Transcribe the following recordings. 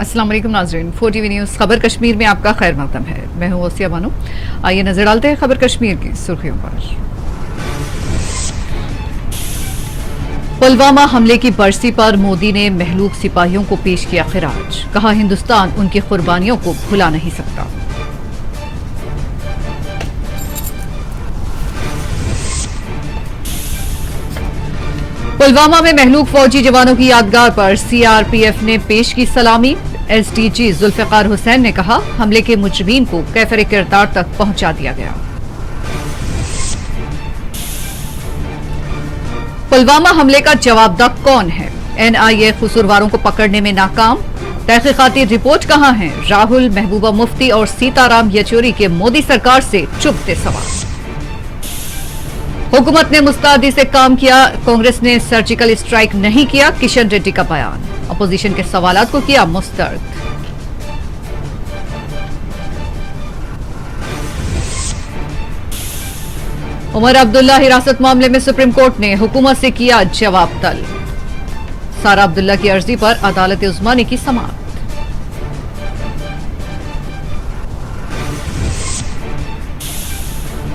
अस्सलाम वालेकुम नाज़रीन, 4TV न्यूज़ खबर कश्मीर में आपका खैर मकदम है। मैं हूँ ओसिया बानो। आइए नजर डालते हैं खबर कश्मीर की सुर्खियों पर। पुलवामा हमले की बरसी पर मोदी ने महलूक सिपाहियों को पेश किया खिराज। कहा हिंदुस्तान उनकी कुर्बानियों को भुला नहीं सकता। पुलवामा में महलूक फौजी जवानों की यादगार पर सीआरपीएफ ने पेश की सलामी। एसडीजी जुल्फिकार हुसैन ने कहा हमले के मुजरिमीन को कैफर किरदार तक पहुंचा दिया गया। पुलवामा हमले का जवाबदार कौन है? एनआईए कसूरवारों को पकड़ने में नाकाम। तहकीकाती रिपोर्ट कहां है? राहुल, महबूबा मुफ्ती और सीताराम येचुरी के मोदी सरकार से चुभते सवाल। हुकूमत ने मुस्तैदी से काम किया, कांग्रेस ने सर्जिकल स्ट्राइक नहीं किया, किशन रेड्डी का बयान। अपोजिशन के सवालात को किया मुस्तरद। उमर अब्दुल्ला हिरासत मामले में सुप्रीम कोर्ट ने हुकूमत से किया जवाब तलब। सारा अब्दुल्ला की अर्जी पर अदालत उज़्मा ने की समाअत।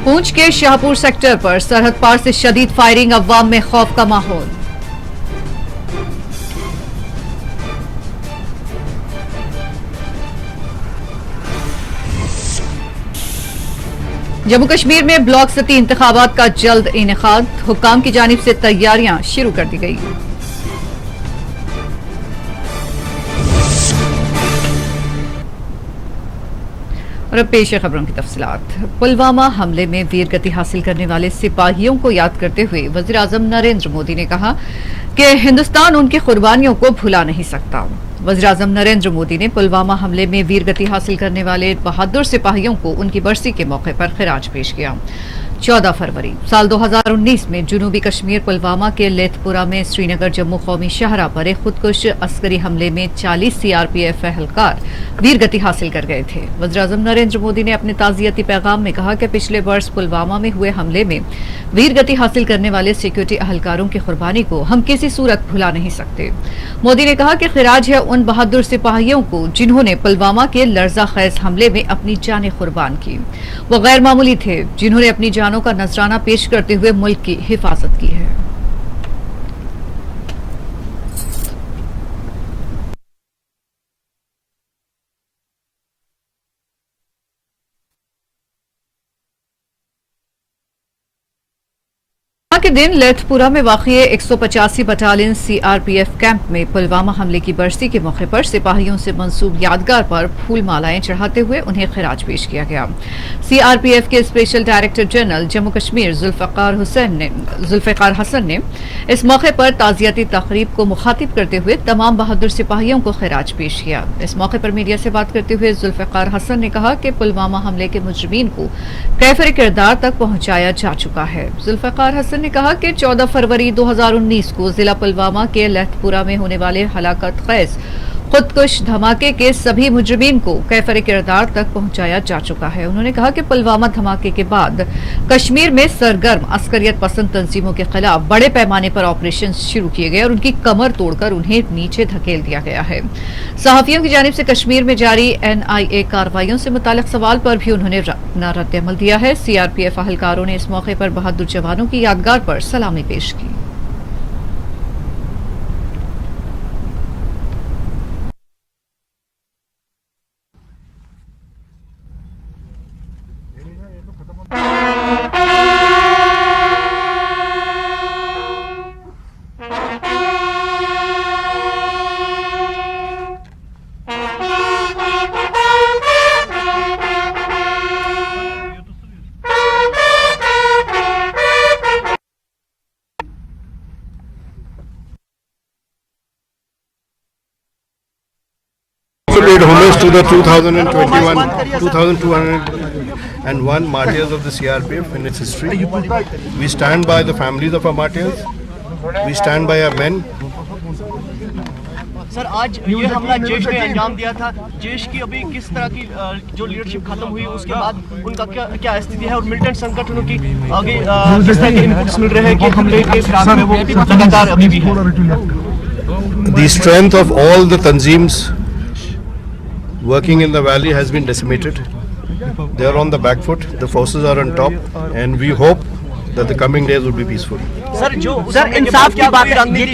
पूंछ के शाहपुर सेक्टर पर सरहद पार से शदीद फायरिंग, अवाम में खौफ का माहौल। जम्मू कश्मीर में ब्लॉक सती इंतखाबात का जल्द इनेकाद, हुक्काम की जानिब से तैयारियां शुरू कर दी गई। और अब पेश है खबरों की तफसीलात। पुलवामा हमले में वीरगति हासिल करने वाले सिपाहियों को याद करते हुए वज़ीर आज़म नरेंद्र मोदी ने कहा कि हिंदुस्तान उनकी कुर्बानियों को भुला नहीं सकता। वज़ीर आज़म नरेंद्र मोदी ने पुलवामा हमले में वीरगति हासिल करने वाले बहादुर सिपाहियों को उनकी बरसी के मौके पर खिराज पेश किया। 14 फरवरी साल 2019 में जुनूबी कश्मीर पुलवामा के लेथपुरा में श्रीनगर जम्मू कौमी शाहरा पर एक खुदकुश अस्करी हमले में 40 सीआरपीएफ एहलकार वीरगति हासिल कर गए थे। वज़ीर आज़म नरेंद्र मोदी ने अपने ताज़ियती पैगाम में कहा कि पिछले वर्ष पुलवामा में हुए हमले में वीरगति हासिल करने वाले सिक्योरिटी एहलकारों की कुर्बानी को हम किसी सूरत भुला नहीं सकते। मोदी ने कहा कि खिराज है उन बहादुर सिपाहियों को जिन्होंने पुलवामा के लर्जा खेज हमले में अपनी जानें कुर्बान की। वो गैर मामूली थे जिन्होंने अपनी जानों का नजराना पेश करते हुए मुल्क की हिफाजत की है। के दिन लेथपुरा में वाक़िए 185 बटालियन सीआरपीएफ कैंप में पुलवामा हमले की बरसी के मौके पर सिपाहियों से मंसूब यादगार पर फूल मालाएं चढ़ाते हुए उन्हें खिराज पेश किया गया। सीआरपीएफ के special director general Jammu Kashmir Zulfikar Hasan ने इस मौके पर ताज़ियती तकरीब को मुखातिब करते हुए तमाम बहादुर सिपाहियों को खिराज पेश किया। इस मौके पर मीडिया से बात करते हुए जुल्फिकार हसन ने कहा कि पुलवामा हमले के मुजरिमीन को कैफर किरदार तक पहुंचाया जा चुका है। जुल्फिकार हसन ने कहा कि 14 फरवरी 2019 को जिला पुलवामा के लेथपुरा में होने वाले हलाकत खेज खुदकुश धमाके के सभी मुजरिमीन को कैफर किरदार तक पहुंचाया जा चुका है। उन्होंने कहा कि पुलवामा धमाके के बाद कश्मीर में सरगर्म अस्करियत पसंद तंजीमों के खिलाफ बड़े पैमाने पर ऑपरेशन शुरू किए गए और उनकी कमर तोड़कर उन्हें नीचे धकेल दिया गया है। सहाफियों की जानिब से कश्मीर में जारी एनआईए कार्रवाइयों से मुतालिक सवाल पर भी उन्होंने अपना रद्द-ए-अमल दिया है। सीआरपीएफ अहलकारों ने इस मौके पर बहादुर जवानों की यादगार पर सलामी पेश की। paid homage to the 2201 martyrs of the CRPF in its history. We stand by the families of our martyrs We stand by our men. Sir आज ये हमला जैश ने अंजाम दिया था, जैश की अभी किस तरह की जो लीडरशिप खत्म हुई उसके बाद उनका क्या स्थिति है और मिलिटेंट संगठनों की आगे किस तरह के इनपुट्स मिल रहे हैं कि हमले के फिराक में वो लगातार अभी भी है? The strength of all the tanzeems working in the valley has been decimated. They are on the back foot. The forces are on top, and we hope that the coming days will be peaceful. Sir जो इंसाफ की बात है, ये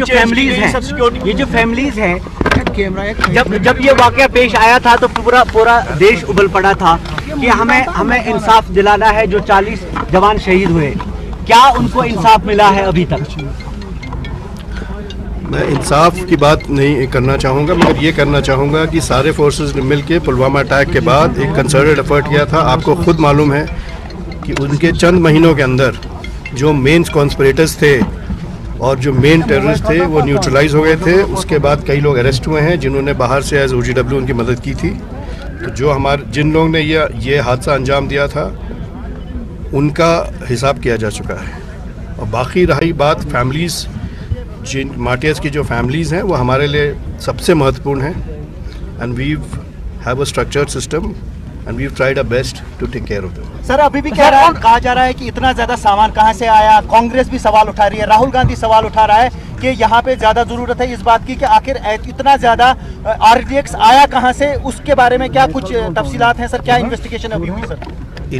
जो families हैं, जब ये वाकया पेश आया था तो पूरा देश उबल पड़ा था कि हमें इंसाफ दिलाना है। जो 40 जवान शहीद हुए, क्या उनको इंसाफ मिला है अभी तक? मैं इंसाफ की बात नहीं करना चाहूँगा, मगर ये करना चाहूँगा कि सारे फोर्सेस ने मिलकर पुलवामा अटैक के बाद एक कंसर्टेड एफर्ट किया था। आपको खुद मालूम है कि उनके चंद महीनों के अंदर जो मेन कॉन्स्पिरेटर्स थे और जो मेन टेररिस्ट थे वो न्यूट्रलाइज हो गए थे। उसके बाद कई लोग अरेस्ट हुए हैं जिन्होंने बाहर से एज OGW उनकी मदद की थी। तो जो जिन लोगों ने ये हादसा अंजाम दिया था उनका हिसाब किया जा चुका है। और बाकी रही बात फैमिलीज़, जिन मार्टियर्स की जो फैमिलीज़ हैं वो हमारे लिए सबसे महत्वपूर्ण हैं। And we have a structured system and we've tried our best to take care of them. Sir अभी भी कहा जा रहा है कि इतना ज्यादा सामान कहां से आया? कांग्रेस भी सवाल उठा रही है, राहुल गांधी सवाल उठा रहा है कि यहाँ पे ज्यादा जरूरत है इस बात की कि आखिर इतना ज्यादा RDX आया कहां से, उसके बारे में क्या कुछ तफसीलात हैं सर? क्या इन्वेस्टिगेशन अभी हुई sir?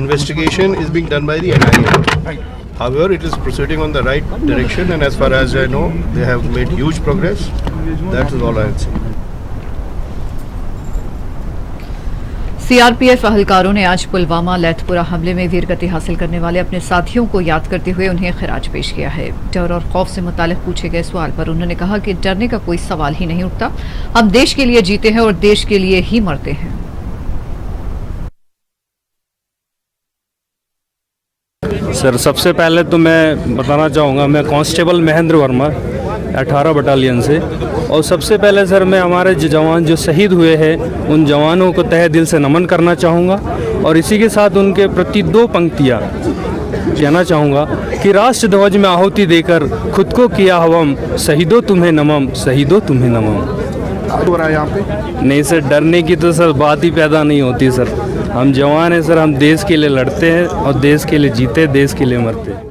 Investigation is being done by the NIA. However, it is proceeding on the right direction, and as far as I know, they have made huge progress. That is all I would say. CRPF अहलकारों ने आज पुलवामा लैथपुरा हमले में वीरगति हासिल करने वाले अपने साथियों को याद करते हुए उन्हें खिराज पेश किया है। डर और खौफ से मुतालिक पूछे गए सवाल पर उन्होंने कहा कि डरने का कोई सवाल ही नहीं उठता। हम देश के लिए जीते हैं और देश के लिए ही मरते हैं। सर सबसे पहले तो मैं बताना चाहूँगा, मैं कांस्टेबल महेंद्र वर्मा 18 बटालियन से, और सबसे पहले सर मैं हमारे जवान जो शहीद हुए हैं उन जवानों को तहे दिल से नमन करना चाहूँगा। और इसी के साथ उनके प्रति 2 पंक्तियाँ कहना चाहूँगा कि राष्ट्र ध्वज में आहुति देकर खुद को किया हवम, शहीदों तुम्हें नमम, शहीदों तुम्हें नमम। हो रहा है यहाँ पे? नहीं सर, डरने की तो सर बात ही पैदा नहीं होती सर। हम जवान हैं सर, हम देश के लिए लड़ते हैं और देश के लिए जीते, देश के लिए मरते हैं।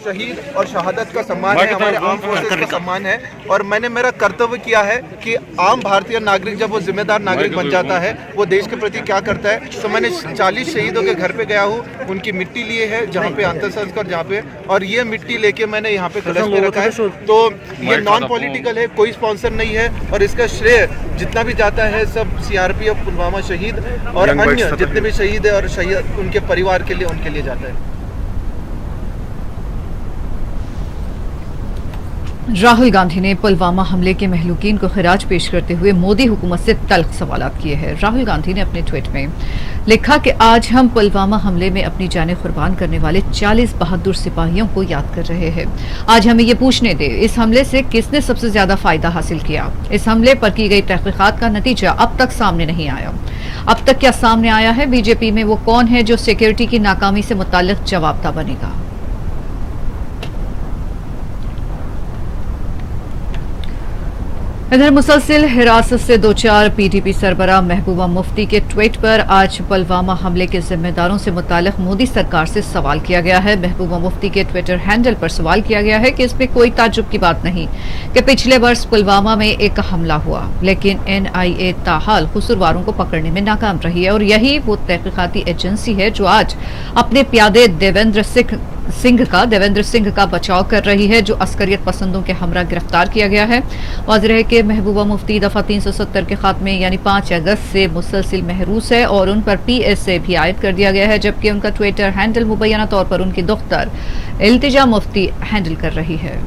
शहीद और शहादत का सम्मान है, हमारे आर्म फोर्सेस का सम्मान है। और मैंने मेरा कर्तव्य किया है कि आम भारतीय नागरिक जब वो जिम्मेदार नागरिक बन जाता है वो देश के प्रति क्या करता है। तो मैंने 40 शहीदों के घर पे गया हूँ, उनकी मिट्टी लिए है जहाँ पे अंतिम संस्कार जहाँ पे, और ये मिट्टी लेके मैंने यहाँ पे कलश में रखा है। तो ये नॉन पॉलिटिकल है, कोई स्पॉन्सर नहीं है, और इसका श्रेय जितना भी जाता है सब CRPF पुलवामा शहीद और अन्य जितने भी शहीद है और शहीद उनके परिवार के लिए, उनके लिए जाता है। राहुल गांधी ने पुलवामा हमले के महलूकीन को खिराज पेश करते हुए मोदी हुकूमत से तल्ख सवालात किए हैं। राहुल गांधी ने अपने ट्वीट में लिखा कि आज हम पुलवामा हमले में अपनी जानें कुर्बान करने वाले 40 बहादुर सिपाहियों को याद कर रहे हैं। आज हमें ये पूछने दे, इस हमले से किसने सबसे ज्यादा फायदा हासिल किया? इस हमले पर की गई तहकीकात का नतीजा अब तक सामने नहीं आया। अब तक क्या सामने आया है? बीजेपी में वो कौन है जो सिक्योरिटी की नाकामी से मुताल्लिक जवाबदा बनेगा? इधर मुसलसिल हिरासत से 2-4 PDP सरबराह महबूबा मुफ्ती के ट्वीट पर आज पुलवामा हमले के जिम्मेदारों से मुताल्लिक मोदी सरकार से सवाल किया गया है। महबूबा मुफ्ती के ट्विटर हैंडल पर सवाल किया गया है कि इसमें कोई ताज्जुब की बात नहीं कि पिछले वर्ष पुलवामा में एक हमला हुआ, लेकिन NIA ताहाल कसूरवारों को पकड़ने में नाकाम रही है और यही वो तहकीकाती एजेंसी है जो आज अपने प्यादे देवेंद्र सिंह का बचाव कर रही है, जो अस्करियत पसंदों के हमरा गिरफ्तार किया गया है। वाज़ेह है कि महबूबा मुफ्ती दफ़ा 370 के खात्मे यानी 5 अगस्त से मुसलसिल महरूस है और उन पर PSA भी आयद कर दिया गया है, जबकि उनका ट्विटर हैंडल मुबैना तौर पर उनकी दुख्तर इल्तिजा मुफ्ती हैंडल कर रही है।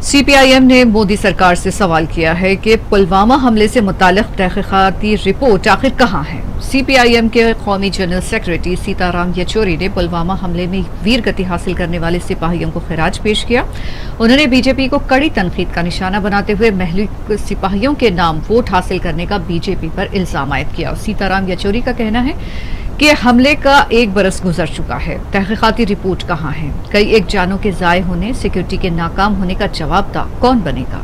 CPIM ने मोदी सरकार से सवाल किया है कि पुलवामा हमले से मुताल्लिक तहकीकाती रिपोर्ट आखिर कहाँ है। CPIM के कौमी जनरल सेक्रेटरी सीताराम येचूरी ने पुलवामा हमले में वीरगति हासिल करने वाले सिपाहियों को खिराज पेश किया। उन्होंने बीजेपी को कड़ी तनकीद का निशाना बनाते हुए महलूक सिपाहियों के नाम वोट हासिल करने का बीजेपी पर इल्जाम आयद किया। सीताराम येचूरी का कहना है कि हमले का 1 बरस गुजर चुका है, तहकीकाती रिपोर्ट कहाँ है? कई एक जानों के जाये होने, सिक्योरिटी के नाकाम होने का जवाबदार कौन बनेगा?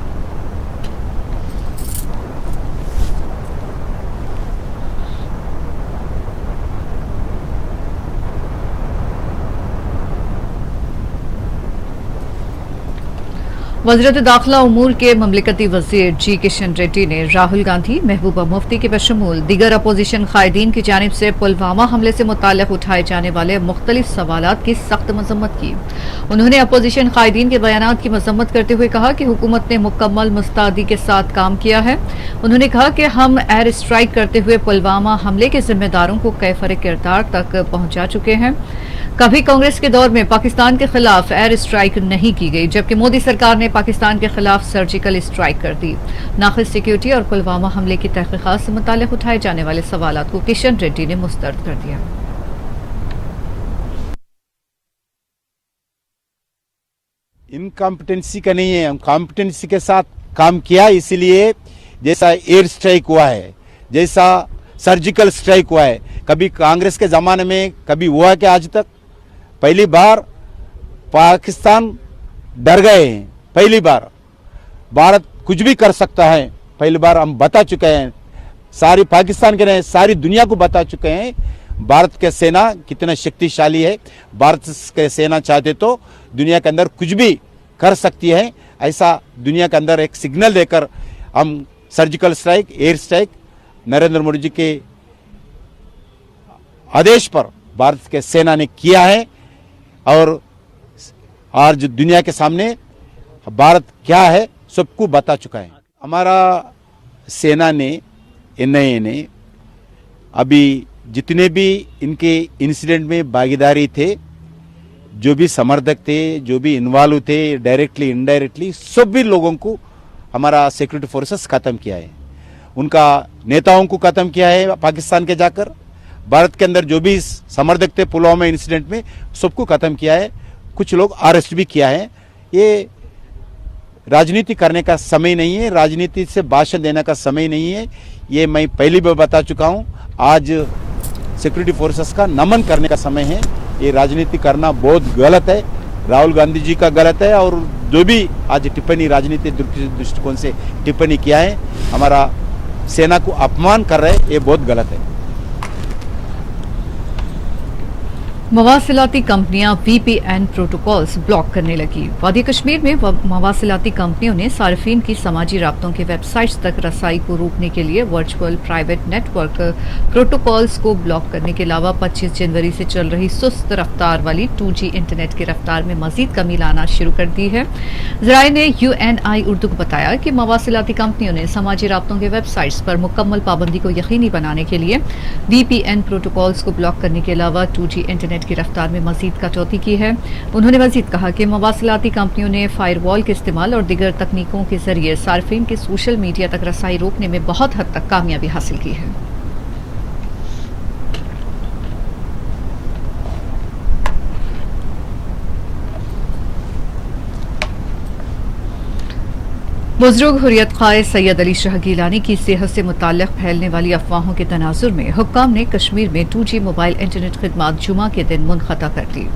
वज़ीरत दाखिला उमूर के ममलिकती वज़ीर जी किशन रेड्डी ने राहुल गांधी, महबूबा मुफ्ती के बशमूल दीगर अपोजिशन कायदीन की जानिब से पुलवामा हमले से मुताल्लिक़ उठाए जाने वाले मुख्तलिफ सवालात की सख्त मजम्मत की। उन्होंने अपोजिशन कायदीन के बयानात की मजम्मत करते हुए कहा कि हुकूमत ने मुकम्मल मुस्तैदी के साथ काम किया है। उन्होंने कहा कि हम एयर स्ट्राइक करते हुए पुलवामा हमले के जिम्मेदारों को कैफर किरदार तक पहुंचा चुके हैं। कभी कांग्रेस के दौर में पाकिस्तान के खिलाफ एयर स्ट्राइक नहीं की गई, जबकि मोदी सरकार ने पाकिस्तान के खिलाफ सर्जिकल स्ट्राइक कर दी। नाक़िस सिक्योरिटी और पुलवामा हमले की तहकीकात से मुताल्लिक़ उठाए जाने वाले सवालात को किशन रेड्डी ने मुस्तरद कर दिया। इनकॉम्पिटेंसी का नहीं है, हम कॉम्पिटेंसी के साथ काम किया, इसीलिए जैसा एयर स्ट्राइक हुआ है, जैसा सर्जिकल स्ट्राइक हुआ है, कभी कांग्रेस के ज़माने में कभी हुआ क्या? आज तक पहली बार पाकिस्तान डर गए हैं। पहली बार भारत कुछ भी कर सकता है, पहली बार हम बता चुके हैं, सारी पाकिस्तान के नहीं सारी दुनिया को बता चुके हैं भारत के सेना कितना शक्तिशाली है। भारत के सेना चाहते तो दुनिया के अंदर कुछ भी कर सकती है, ऐसा दुनिया के अंदर एक सिग्नल देकर हम surgical strike, air strike Narendra Modi ji के आदेश पर भारत के सेना ने किया है। और आज दुनिया के सामने भारत क्या है सबको बता चुका है। हमारा सेना ने, एनआईए ने अभी जितने भी इनके इंसिडेंट में भागीदारी थे, जो भी समर्थक थे, जो भी इन्वॉल्व थे डायरेक्टली इनडायरेक्टली, सभी लोगों को हमारा सिक्योरिटी फोर्सेस खत्म किया है। उनका नेताओं को खत्म किया है पाकिस्तान के जाकर। भारत के अंदर जो भी समर्थक थे पुलवामा इंसिडेंट में, सबको खत्म किया है। कुछ लोग अरेस्ट भी किया है। ये राजनीति करने का समय नहीं है, राजनीति से भाषण देने का समय नहीं है। ये मैं पहली बार बता चुका हूँ। आज सिक्योरिटी फोर्सेस का नमन करने का समय है। ये राजनीति करना बहुत गलत है, राहुल गांधी जी का गलत है। और जो भी आज टिप्पणी राजनीतिक दृष्टिकोण से टिप्पणी किया है, हमारा सेना को अपमान कर रहे हैं, ये बहुत गलत है। मवासिलाती कंपनियां VPN प्रोटोकॉल्स ब्लॉक करने लगी। वादी कश्मीर में मवासिलाती कंपनियों ने सार्फिन की समाजी राब्तों के वेबसाइट्स तक रसाई को रोकने के लिए वर्चुअल प्राइवेट नेटवर्क प्रोटोकॉल्स को ब्लॉक करने के अलावा 25 जनवरी से चल रही सुस्त रफ्तार वाली 2G इंटरनेट की रफ्तार में मजीद कमी लाना शुरू कर दी है। ज़राए ने UNI उर्दू को बताया कि मवासिलाती कंपनियों ने समाजी राब्तों के वेबसाइट्स पर मुकम्मल पाबंदी को यकीनी बनाने के लिए VPN प्रोटोकॉल्स को ब्लॉक करने के अलावा 2G इंटरनेट की रफ्तार में मजीद कटौती की है। उन्होंने मजीद कहा कि मवासिलाती कंपनियों ने फायरवॉल के इस्तेमाल और दीगर तकनीकों के जरिए सार्फिन की सोशल मीडिया तक रसाई रोकने में बहुत हद तक कामयाबी हासिल की है। बुज़ुर्ग हुर्रियत ख़्वाह सैयद अली शाह गिलानी की सेहत से मुताल्लिक़ फैलने वाली अफवाहों के तनाजुर में हुक्काम ने कश्मीर में 2G मोबाइल इंटरनेट खिदमात जुमा के दिन मुनक़ता कर दी।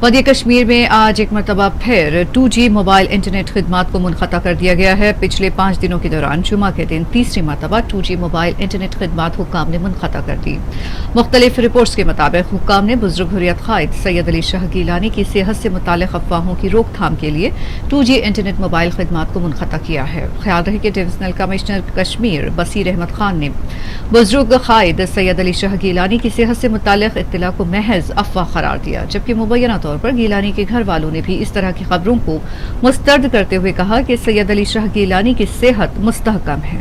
वादी कश्मीर में आज एक मरतबा फिर 2G मोबाइल इंटरनेट खिदमात को मुनक़ता कर दिया गया है। पिछले 5 दिनों के दौरान जुमा के दिन तीसरी मरतबा 2G मोबाइल इंटरनेट खिदमात हुक्काम ने मुनक़ता कर दी। मुख्तलिफ रिपोर्ट्स के मुताबिक हुक्काम ने बुज़ुर्ग हुर्रियत ख़्वाह सैयद अली शाह गिलानी की सेहत से मुताल्लिक़ अफवाहों की रोकथाम के लिए 2G इंटरनेट मोबाइल खिदमात को मुनक़ता किया है। ख्याल रहे कि डिवीजनल कमिश्नर कश्मीर बसीर अहमद खान ने बुज़ुर्ग ख़्वाह सैयद अली शाह गिलानी की सेहत से मुताल्लिक़ इत्तला को महज अफवाह करार दिया, जबकि मुबैना तौर पर गिलानी के घर वालों ने भी इस तरह की खबरों को मुस्तरद करते हुए कहा कि सैयद अली शाह गिलानी की सेहत मुस्तहकम है।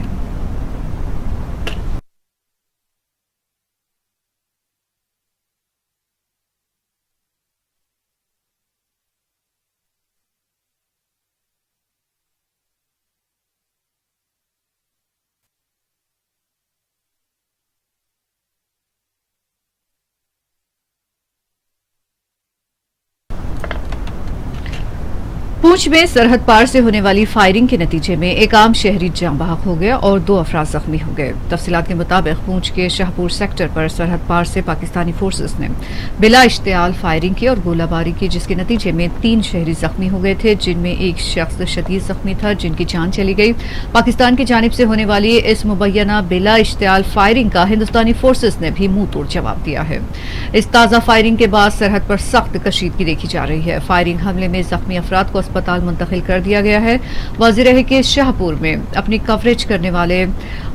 पूंछ में सरहद पार से होने वाली फायरिंग के नतीजे में एक आम शहरी जाँ बहक हो गया और 2 अफराद जख्मी हो गए। तफसीलात के मुताबिक पूंछ के शाहपुर सेक्टर पर सरहद पार से पाकिस्तानी फोर्सेस ने बिला इश्तियाल फायरिंग की और गोलाबारी की, जिसके नतीजे में 3 शहरी जख्मी हो गए थे, जिनमें एक शख्स शदीद जख्मी था जिनकी जान चली गई। पाकिस्तान की जानिब से होने वाली इस मुबैना बिला इश्तियाल फायरिंग का हिंदुस्तानी फोर्सेस ने भी मुंह तोड़ जवाब दिया है। इस ताज़ा फायरिंग के बाद सरहद पर सख्त कशीदगी देखी जा रही है। फायरिंग हमले में जख्मी अफराद को अस्पताल मुंतकिल कर दिया गया है। वाज़िह रहे कि शाहपुर में अपनी कवरेज करने वाले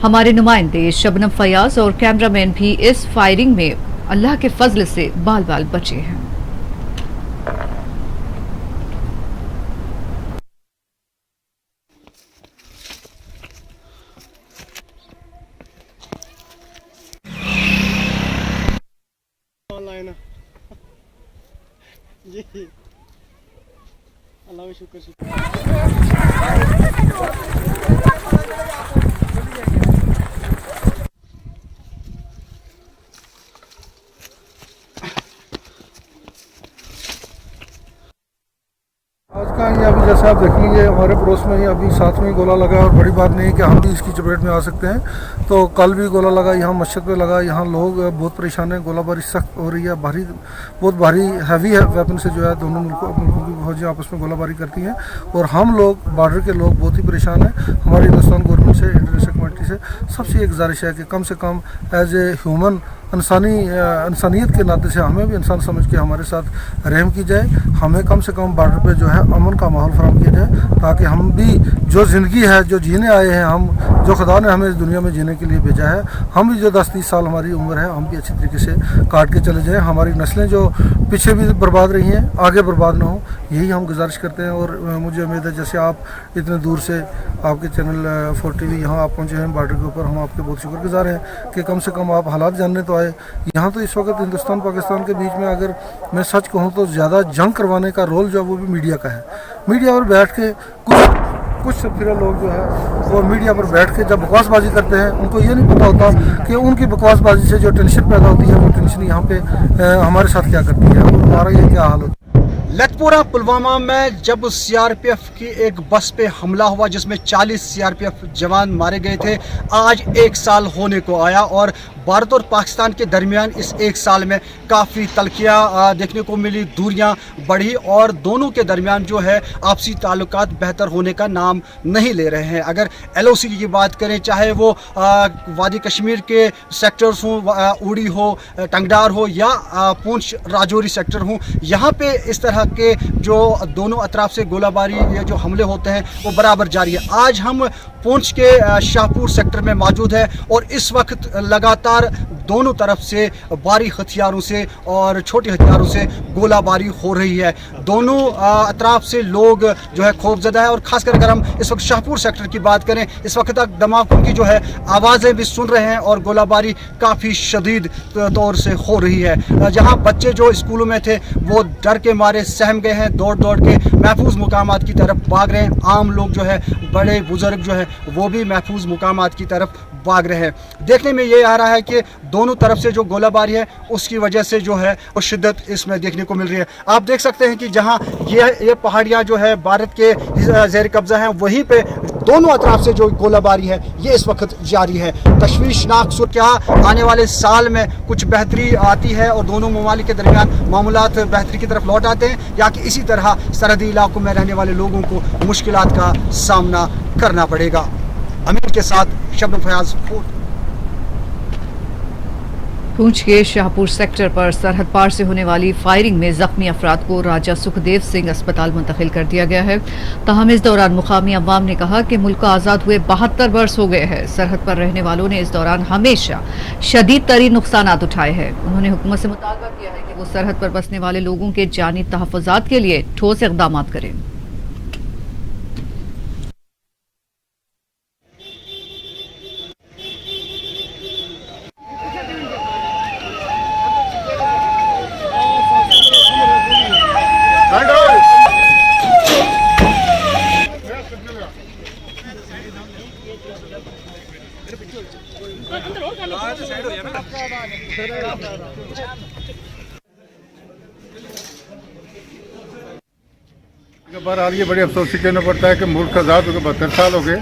हमारे नुमाइंदे शबनम फयाज और कैमरामैन भी इस फायरिंग में अल्लाह के फजल से बाल बाल बचे हैं। अल्लाह शुक्र आज का ये अभी जैसे आप देखेंगे हमारे पड़ोस में ही अभी साथ में ही गोला लगा और बड़ी बात नहीं है कि हम भी इसकी चपेट में आ सकते हैं। तो कल भी गोला लगा, यहाँ मस्जिद पे लगा, यहाँ लोग बहुत परेशान हैं। गोलाबारी सख्त हो रही है, बहुत भारी हैवी है वेपन से जो है दोनों मुल्कों की फौजें आपस में गोलाबारी करती हैं और हम लोग बॉर्डर के लोग बहुत ही परेशान हैं। हमारी हिंदुस्तान गवर्नमेंट से, इंटरनेशनल कम्युनिटी से सबसे एक गुजारिश है कि कम से कम एज ए ह्यूमन इंसानियत के नाते से हमें भी इंसान समझ के हमारे साथ रहम की जाए। हमें कम से कम बॉर्डर पे जो है अमन का माहौल फराहम किया जाए ताकि हम भी जो ज़िंदगी है, जो जीने आए हैं, हम जो खुदा ने हमें इस दुनिया में जीने के लिए भेजा है, हम भी जो 10-30 साल हमारी उम्र है, हम भी अच्छी तरीके से काट के चले जाएँ। हमारी नस्लें जो पीछे भी बर्बाद रही हैं आगे बर्बाद ना हो, यही हम गुजारिश करते हैं। और मुझे उम्मीद है जैसे आप इतने दूर से आपके चैनल 4 TV यहाँ आप पहुँचे हैं बॉर्डर के ऊपर, हम आपके बहुत शुक्रगुजार हैं कि कम से कम आप हालात जानने तो आए। यहाँ तो इस वक्त हिंदुस्तान पाकिस्तान के बीच में अगर मैं सच कहूँ तो ज़्यादा जंग करवाने का रोल जो है वो भी मीडिया का है। मीडिया पर बैठ के कुछ फिर लोग जो है वो मीडिया पर बैठ के जब बकवासबाजी करते हैं, उनको ये नहीं पता होता कि उनकी बकवासबाजी से जो टेंशन पैदा होती है वो टेंशन यहाँ पे हमारे साथ क्या करती है और हमारा ये क्या हाल होता है। लतपुरा पुलवामा में जब CRPF की एक बस पे हमला हुआ जिसमें 40 CRPF जवान मारे गए थे, आज 1 साल होने को आया और भारत और पाकिस्तान के दरमियान इस 1 साल में काफ़ी तलखियाँ देखने को मिली, दूरियां बढ़ी और दोनों के दरमियान जो है आपसी ताल्लुकात बेहतर होने का नाम नहीं ले रहे हैं। अगर LOC की बात करें, चाहे वो वादी कश्मीर के सेक्टर्स हों, उड़ी हो, टंगडार हो या पूंछ राजौरी सेक्टर हों, यहाँ पे इस तरह के जो दोनों अतराफ से गोलाबारी या जो हमले होते हैं वो बराबर जारी है। आज हम पूंछ के शाहपुर सेक्टर में मौजूद है और इस वक्त लगातार दोनों तरफ से भारी हथियारों से और छोटे हथियारों से गोलाबारी हो रही है। दोनों अतराफ से लोग जो है खौफजदा है और खासकर अगर हम इस वक्त शाहपुर सेक्टर की बात करें, इस वक्त तक धमाकों की जो है आवाज़ें भी सुन रहे हैं और गोलाबारी काफ़ी शदीद तौर से हो रही है। जहां बच्चे जो स्कूलों में थे वो डर के मारे सहम गए हैं, दौड़ दौड़ के महफूज मुकामात की तरफ भाग रहे हैं। आम लोग जो है, बड़े बुजुर्ग जो है वो भी महफूज मुकामात की तरफ भाग रहे हैं। देखने में ये आ रहा है कि दोनों तरफ से जो गोलाबारी है उसकी वजह से जो है वो शिद्दत इसमें देखने को मिल रही है। आप देख सकते हैं कि जहां ये पहाड़ियां जो है भारत के ज़ेर कब्जा हैं, वहीं पे दोनों अतराफ से जो गोलाबारी है ये इस वक्त जारी है। तशवीशनाक सूरत क्या आने वाले साल में कुछ बेहतरी आती है और दोनों ममालिक के दरमियान मामूलात बेहतरी की तरफ लौट आते हैं, या कि इसी तरह सरहदी इलाकों में रहने वाले लोगों को मुश्किलात का सामना करना पड़ेगा। अमीर के साथ शबनम फयाज। पूंछ के शाहपुर सेक्टर पर सरहद पार से होने वाली फायरिंग में जख्मी अफराद को राजा सुखदेव सिंह अस्पताल मुंतकिल कर दिया गया है। ताहम इस दौरान मुकामी अवाम ने कहा कि मुल्क को आज़ाद हुए 72 वर्ष हो गए हैं। सरहद पर रहने वालों ने इस दौरान हमेशा शदीद तरीन नुकसानात उठाए हैं। उन्होंने हुकूमत से मुतालबा किया है कि वो सरहद पर बसने वाले लोगों के जानी तहफ़्फ़ुज़ात के लिए ठोस इक़दाम करें। बहरहाल ये बड़े अफसोस से कहना पड़ता है कि मुल्क आज़ाद होकर 72 साल हो गए,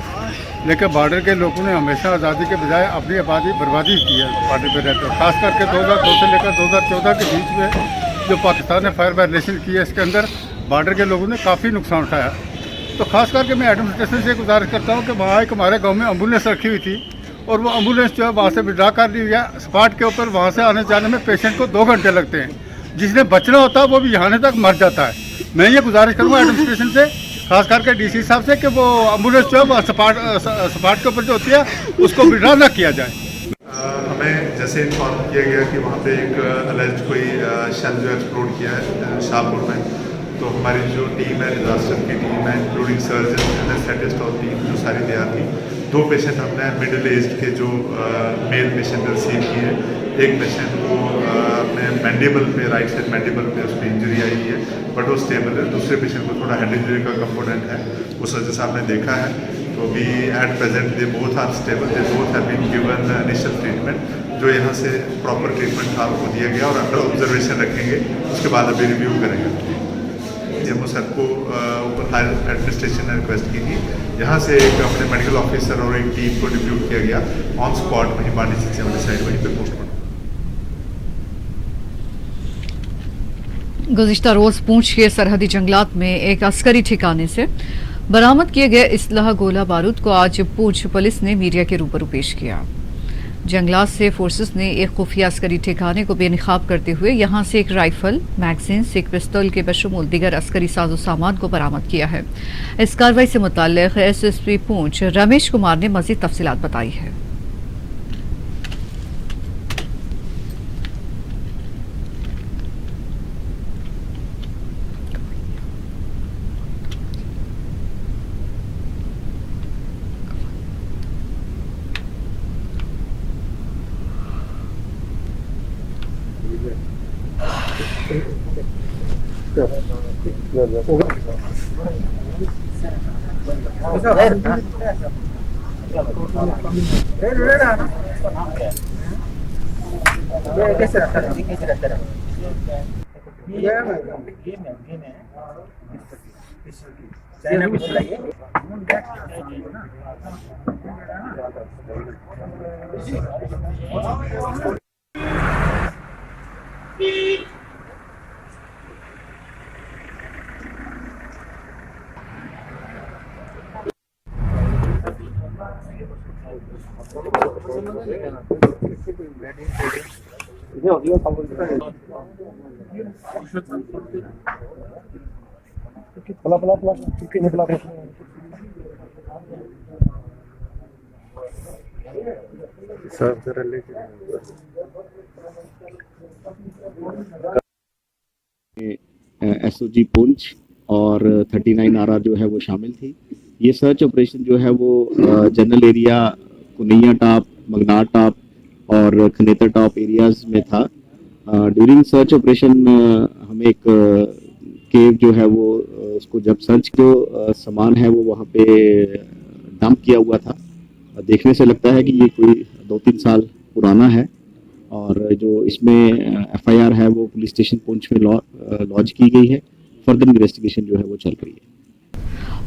लेकिन बॉर्डर के लोगों ने हमेशा आज़ादी के बजाय अपनी आबादी बर्बादी की है बॉर्डर पर रहते हुए। खास करके 2002 से लेकर 2014 के बीच में जो पाकिस्तान ने फायर वायलेशन की है, इसके अंदर बॉर्डर के लोगों ने काफ़ी नुकसान उठाया। तो खास करके मैं एडमिनिस्ट्रेशन से गुजारिश करता हूँ कि वहाँ एक हमारे गाँव में एम्बुलेंस रखी हुई थी और वो एम्बुलेंस जो है वहाँ से विड्रा कर ली है। स्पॉट के ऊपर वहाँ से आने जाने में पेशेंट को 2 घंटे लगते हैं, जिसने बचना होता है वो भी यहाँ तक मर जाता है। मैं ये गुजारिश करूँगा एडमिनिस्ट्रेशन से, खास करके डीसी साहब से, कि वो एम्बुलेंस जो है स्पॉट के ऊपर जो होती है उसको विड्रा ना किया जाए। हमें जैसे इन्फॉर्म किया गया कि वहाँ पे एक अलेज कोई शेल जो एक्सप्लोड किया है शाहपुर में, तो हमारी जो टीम है, डिजास्टर की टीम है, इंक्लूडिंग सर्जन एनेस्थेटिस्ट और टीम जो सारी तैयार थी। 2 पेशेंट हमने मिडिल एज के जो मेल पेशेंट रिसीव किए। एक पेशेंट को अपने मैंडिबल पे, राइट साइड मैंडिबल पे उसको इंजरी आई है, बट वो स्टेबल है। दूसरे पेशेंट को थोड़ा हेड इंजरी का कंपोनेंट है, वो सर्जन साहब ने देखा है। तो we at present they both are stable, they both have been given initial treatment. जो यहाँ से प्रॉपर ट्रीटमेंट था उनको दिया गया और अंडर ऑब्जर्वेशन रखेंगे, उसके बाद अभी रिव्यू करेंगे। DMO सर को ऊपर हायर एडमिनिस्ट्रेशन ने रिक्वेस्ट की थी, यहाँ से एक अपने मेडिकल ऑफिसर और एक टीम को डिप्यूट किया गया ऑन स्पॉट, वहीं बांडी से साइड वहीं पे पोस्टमार्टम। गुज़िश्ता रोज़ पूंछ के सरहदी जंगलात में एक अस्करी ठिकाने से बरामद किए गए इसलाह गोला बारूद को आज पूंछ पुलिस ने मीडिया के रूबरू पेश किया। जंगलात से फोर्सेस ने एक खुफिया अस्करी ठिकाने को बेनकाब करते हुए यहां से एक राइफल, मैगजीन्स, एक पिस्तौल के बशमूल दीगर अस्करी साजो सामान को बरामद किया है। इस कार्रवाई से मुताल्लिक SSP पूंछ रमेश कुमार ने मजीद तफसीलात बताई है। SOG पुंछ और 39 आरा जो है वो शामिल थी। ये सर्च ऑपरेशन जो है वो जनरल एरिया कुनैया टॉप, मगनार टॉप और खनेतर टॉप एरियाज में था। ड्यूरिंग सर्च ऑपरेशन हमें एक केव जो है वो उसको जब सर्च जो सामान है वो वहाँ पे डंप किया हुआ था। देखने से लगता है कि ये कोई 2-3 साल पुराना है और जो इसमें FIR है वो पुलिस स्टेशन पुंछ में लॉन्च की गई है। फर्दर इन्वेस्टिगेशन जो है वो चल रही है।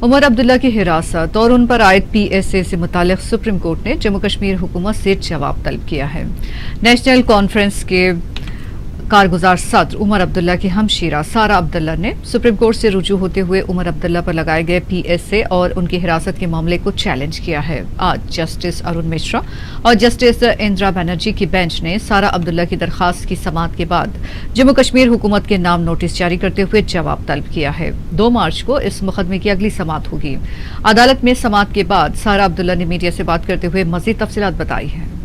उमर अब्दुल्ला की हिरासत और उन पर आयद PSA से मुतालिक सुप्रीम कोर्ट ने जम्मू कश्मीर हुकूमत से जवाब तलब किया है। नेशनल कॉन्फ्रेंस के कारगुजार सदर उमर अब्दुल्ला की हमशीरा सारा अब्दुल्ला ने सुप्रीम कोर्ट से रुजू होते हुए उमर अब्दुल्ला पर लगाए गए PSA और उनकी हिरासत के मामले को चैलेंज किया है। आज जस्टिस अरुण मिश्रा और जस्टिस इंदिरा बनर्जी की बेंच ने सारा अब्दुल्ला की दरखास्त की समाअत के बाद जम्मू कश्मीर हुकूमत के नाम नोटिस जारी करते हुए जवाब तलब किया है। 2 मार्च को इस मुकदमे की अगली समाअत होगी। अदालत में समाअत के बाद सारा अब्दुल्ला ने मीडिया से बात करते हुए मजीद तफसीलात बताई है।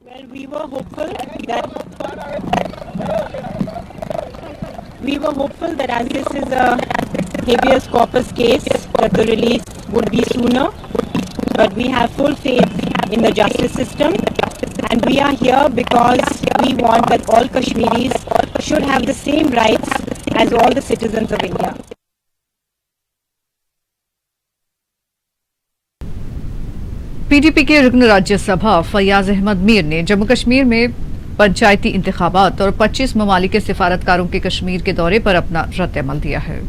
Well, we were hopeful that as this is a habeas corpus case, that the release would be sooner. But we have full faith in the justice system, And we are here because we want that all Kashmiris should have the same rights as all the citizens of India. PDP के रुकन राज्यसभा फयाज अहमद मीर ने जम्मू कश्मीर में पंचायती इंतखाबात और 25 ममालिक के सिफारतकारों के कश्मीर के दौरे पर अपना रद्द-ए-अमल दिया है।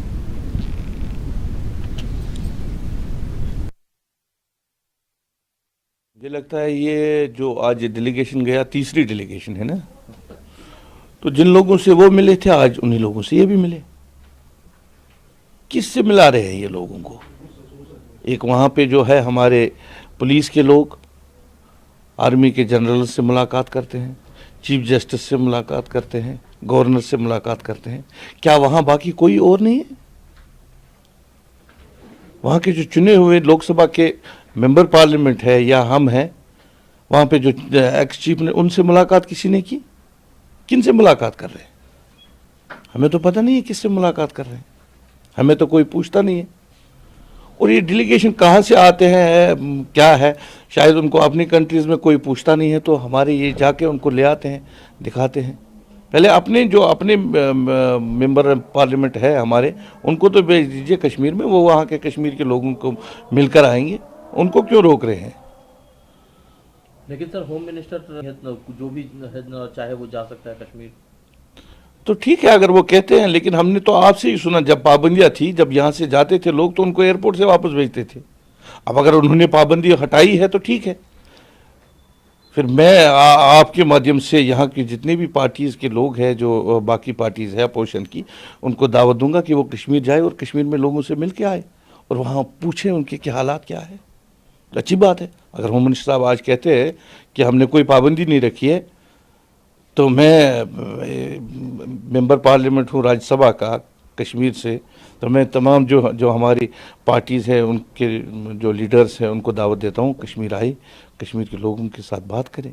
मुझे लगता है ये जो आज डेलीगेशन गया, तीसरी डेलीगेशन है ना, तो जिन लोगों से वो मिले थे आज उन्हीं लोगों से ये भी मिले। किससे मिला रहे हैं ये लोगों को? एक वहाँ पे जो है हमारे पुलिस के लोग आर्मी के जनरल से मुलाकात करते हैं, चीफ जस्टिस से मुलाकात करते हैं, गवर्नर से मुलाकात करते हैं। क्या वहाँ बाकी कोई और नहीं है? वहाँ के जो चुने हुए लोकसभा के मेंबर पार्लियामेंट है या हम हैं, वहाँ पे जो एक्स चीफ ने, उनसे मुलाकात किसी ने की? किन से मुलाकात कर रहे हैं? हमें तो पता नहीं है किससे मुलाकात कर रहे हैं, हमें तो कोई पूछता नहीं है। और ये डेलीगेशन कहाँ से आते हैं, क्या है, शायद उनको अपनी कंट्रीज़ में कोई पूछता नहीं है, तो हमारे ये जाके उनको ले आते हैं, दिखाते हैं। पहले अपने जो अपने मेंबर पार्लियामेंट है हमारे, उनको तो भेज दीजिए कश्मीर में, वो वहाँ के कश्मीर के लोगों को मिलकर आएंगे, उनको क्यों रोक रहे हैं? लेकिन सर होम मिनिस्टर जो भी चाहे वो जा सकता है कश्मीर, तो ठीक है अगर वो कहते हैं, लेकिन हमने तो आपसे ही सुना जब पाबंदियां थी, जब यहाँ से जाते थे लोग तो उनको एयरपोर्ट से वापस भेजते थे। अब अगर उन्होंने पाबंदी हटाई है तो ठीक है, फिर मैं आपके माध्यम से यहाँ की जितनी भी पार्टीज़ के लोग हैं, जो बाकी पार्टीज़ है अपोजिशन की, उनको दावत दूंगा कि वो कश्मीर जाए और कश्मीर में लोगों से मिल के आए और वहाँ पूछें उनके क्या हालात क्या है। तो अच्छी बात है। अगर होम मिनिस्टर साहब आज कहते हैं कि हमने कोई पाबंदी नहीं रखी है, तो मैं मेंबर पार्लियामेंट हूँ राज्यसभा का कश्मीर से, तो मैं तमाम जो हमारी पार्टीज़ हैं उनके जो लीडर्स हैं उनको दावत देता हूँ, कश्मीर आए, कश्मीर के लोगों के साथ बात करें।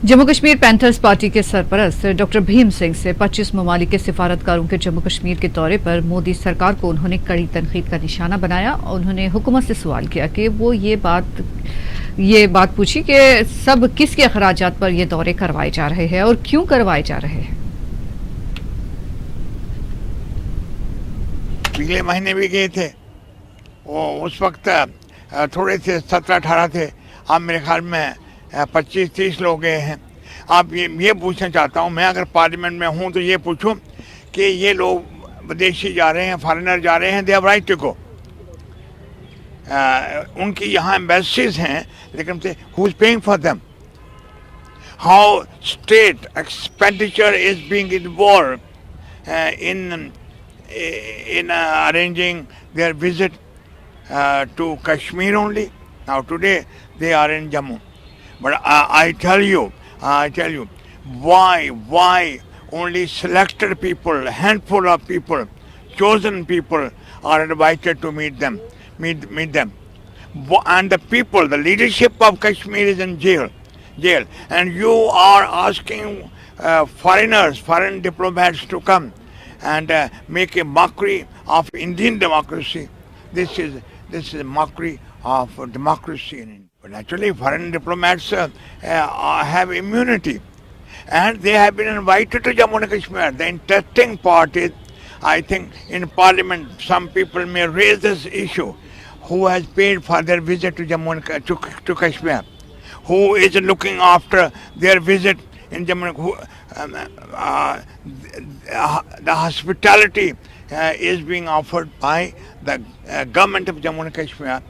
जम्मू कश्मीर पैंथर्स पार्टी के सरपरस्त डॉक्टर भीम सिंह से 25 ममालिक के सिफारतकारों के जम्मू कश्मीर के दौरे पर मोदी सरकार को उन्होंने कड़ी तनकीद का निशाना बनाया। उन्होंने हुकूमत से सवाल किया कि वो ये बात पूछी कि सब किसके अखराजात पर ये दौरे करवाए जा रहे हैं और क्यों करवाए जा रहे हैं। पिछले महीने भी गए थे, वो उस वक्त थोड़े थे, 17-18 थे। अब मेरे ख्याल में 25-30 लोग गए हैं। आप ये पूछना चाहता हूँ, मैं अगर पार्लियामेंट में हूँ तो ये पूछूं कि ये लोग विदेशी जा रहे हैं, फॉरेनर जा रहे हैं, they have right to go. उनकी यहाँ एम्बेसीज हैं, लेकिन who is paying for them? How state expenditure is being involved in arranging their visit to Kashmir only. Now today they are in Jammu. But I tell you, why only selected people, a handful of people, chosen people are invited to meet them. And the people, the leadership of Kashmir is in jail. And you are asking foreigners, foreign diplomats to come and make a mockery of Indian democracy. This is a mockery of democracy in India. But actually, foreign diplomats have immunity, and they have been invited to Jammu and Kashmir. The interesting part is, I think in Parliament, some people may raise this issue: who has paid for their visit to Jammu and to Kashmir? Who is looking after their visit in Jammu? The hospitality is being offered by the government of Jammu and Kashmir,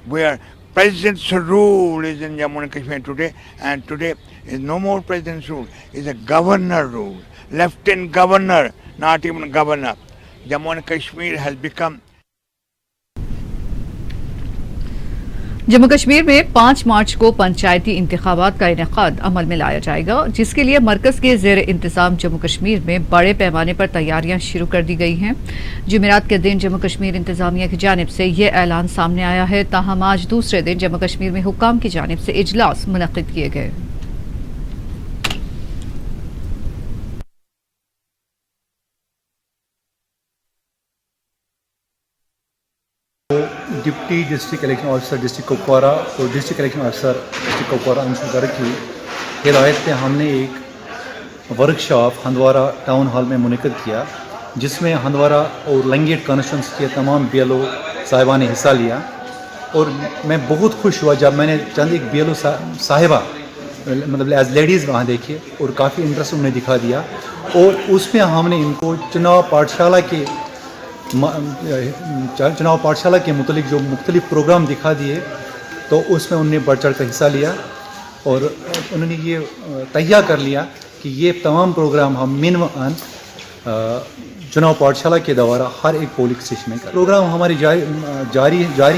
where President's rule is in Jammu and Kashmir today, and today is no more President's rule, is a governor rule, Lieutenant Governor, not even governor. Jammu and Kashmir has become Jammu Kashmir में 5 मार्च को पंचायती इंतखाबात का इनेकाद अमल में लाया जाएगा, जिसके लिए मरकज के ज़ेर इंतज़ाम जम्मू कश्मीर में बड़े पैमाने पर तैयारियां शुरू कर दी गई हैं। जुमेरात के दिन जम्मू कश्मीर इंतजामिया की जानिब से ये ऐलान सामने आया है। ताहम आज दूसरे दिन जम्मू कश्मीर में हुक्काम की जानिब से इजलास मुनक्किद किए गए। Deputy district election officer district Kupwara और district election officer district Kupwara Anshul Garg की हिदायत पे हमने एक वर्कशॉप हंदवारा टाउन हॉल में मुनक़िद किया, जिसमें हंदवारा और लंगेट कॉन्स्टिट्यूंसी के तमाम BLO साहिबा ने हिस्सा लिया। और मैं बहुत खुश हुआ जब मैंने चंद एक BLO साहिबा मतलब एज लेडीज़ वहाँ देखी और काफ़ी इंटरेस्ट उन्हें दिखा दिया। और उसमें हमने इनको चुनाव पाठशाला के मुतलिक जो मुख्तलिफ प्रोग्राम दिखा दिए, तो उसमें उन्होंने बढ़ चढ़ कर हिस्सा लिया और उन्होंने ये तैयार कर लिया कि ये तमाम प्रोग्राम हम मिनिमम चुनाव पाठशाला के द्वारा हर एक पोलिंग स्टेशन में प्रोग्राम हमारी जारी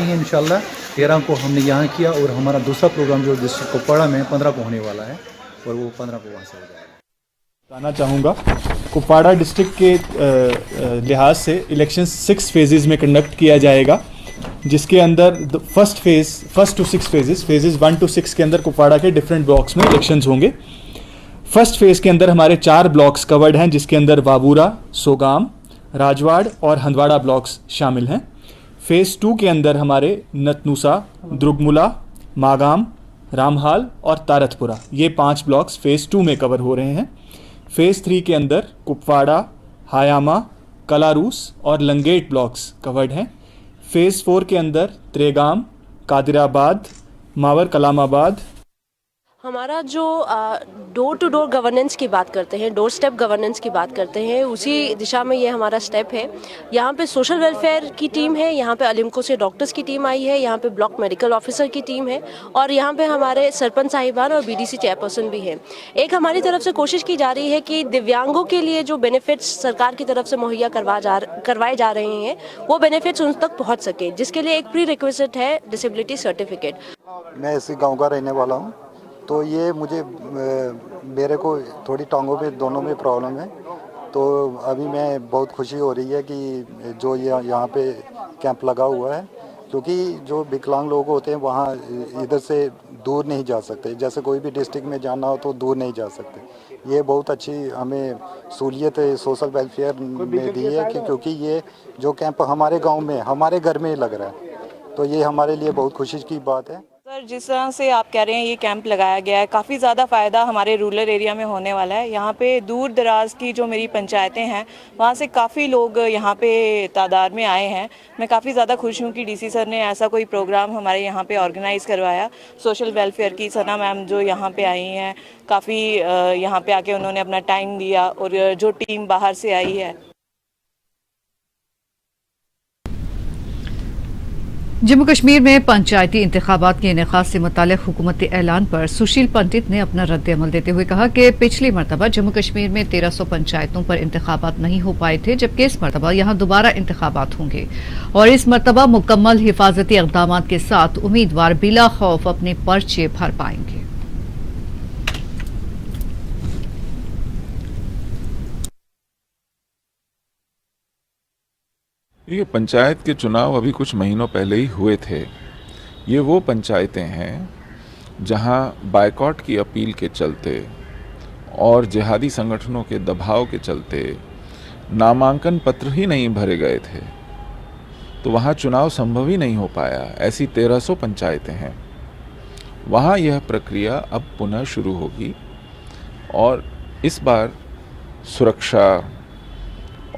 है। इंशाल्लाह 13 को हमने यहाँ किया और हमारा दूसरा प्रोग्राम जो डिस्ट्रिक्ट कुपवाड़ा में 15 को होने वाला है और वो 15 को वहाँ से हो जाएगा। बताना चाहूँगा कुपवाड़ा डिस्ट्रिक्ट के लिहाज से इलेक्शन 6 फेजेज़ में कंडक्ट किया जाएगा, जिसके अंदर फर्स्ट टू 6 फेजेज़ 1 to 6 के अंदर कुपवाड़ा के डिफरेंट ब्लॉक्स में इलेक्शंस होंगे। फर्स्ट फेज़ के अंदर हमारे 4 ब्लॉक्स कवर्ड हैं, जिसके अंदर वाबूरा, सोगाम, राजवाड़ और हंदवाड़ा ब्लॉक्स शामिल हैं। फ़ेज़ 2 के अंदर हमारे नतनूसा, द्रुगमुला, मागाम, रामहाल और तारतपुरा ये 5 ब्लॉक्स फ़ेज़ 2 में कवर हो रहे हैं। फ़ेज़ 3 के अंदर कुपवाड़ा, हायामा, कलारूस और लंगेट ब्लॉक्स कवर्ड हैं। फ़ेज़ 4 के अंदर त्रेगाम, कादिराबाद, मावर कलामाबाद। हमारा जो डोर टू डोर गवर्नेंस की बात करते हैं, डोर स्टेप गवर्नेंस की बात करते हैं, उसी दिशा में ये हमारा स्टेप है। यहाँ पे सोशल वेलफेयर की टीम है, यहाँ पे अलिमको से डॉक्टर्स की टीम आई है, यहाँ पे ब्लॉक मेडिकल ऑफिसर की टीम है और यहाँ पे हमारे सरपंच साहिबान और BDC चेयरपर्सन भी हैं। एक हमारी तरफ से कोशिश की जा रही है कि दिव्यांगों के लिए जो बेनिफिट्स सरकार की तरफ से मुहैया करवाए जा रहे हैं वो बेनिफिट्स उन तक पहुँच सके, जिसके लिए एक प्री रिक्विजिट है डिसेबिलिटी सर्टिफिकेट। मैं इसी गाँव का रहने वाला हूँ, तो ये मेरे को थोड़ी टांगों पे दोनों में प्रॉब्लम है। तो अभी मैं बहुत खुशी हो रही है कि जो यहाँ पे कैंप लगा हुआ है, क्योंकि जो विकलांग लोग होते हैं वहाँ इधर से दूर नहीं जा सकते, जैसे कोई भी डिस्ट्रिक्ट में जाना हो तो दूर नहीं जा सकते। ये बहुत अच्छी हमें सहूलियत सोशल वेलफेयर में दी है कि क्योंकि ये जो कैंप हमारे गाँव में हमारे घर में लग रहा है, तो ये हमारे लिए बहुत खुशी की बात है। सर, जिस तरह से आप कह रहे हैं ये कैंप लगाया गया है, काफ़ी ज़्यादा फ़ायदा हमारे रूरल एरिया में होने वाला है। यहाँ पे दूर दराज की जो मेरी पंचायतें हैं वहाँ से काफ़ी लोग यहाँ पे तादाद में आए हैं। मैं काफ़ी ज़्यादा खुश हूँ कि DC सर ने ऐसा कोई प्रोग्राम हमारे यहाँ पे ऑर्गेनाइज़ करवाया। सोशल वेलफेयर की सना मैम जो यहाँ पे आई हैं, काफ़ी यहाँ पे आके उन्होंने अपना टाइम दिया और जो टीम बाहर से आई है। जम्मू कश्मीर में पंचायती इंतखाबात के इनेकाद से मुताल्लिक हुकूमती ऐलान पर सुशील पंडित ने अपना रद्द-ए-अमल देते हुए कहा कि पिछली मरतबा जम्मू कश्मीर में 1300 पंचायतों पर इंतखाबात नहीं हो पाए थे, जबकि इस मरतबा यहाँ दोबारा इंतखाबात होंगे और इस मरतबा मुकम्मल हिफाजती इक़दामात के साथ उम्मीदवार बिला खौफ अपने पर्चे भर पाएंगे। ये पंचायत के चुनाव अभी कुछ महीनों पहले ही हुए थे। ये वो पंचायतें हैं जहां बायकॉट की अपील के चलते और जिहादी संगठनों के दबाव के चलते नामांकन पत्र ही नहीं भरे गए थे, तो वहां चुनाव संभव ही नहीं हो पाया। ऐसी 1300 पंचायतें हैं, वहां यह प्रक्रिया अब पुनः शुरू होगी और इस बार सुरक्षा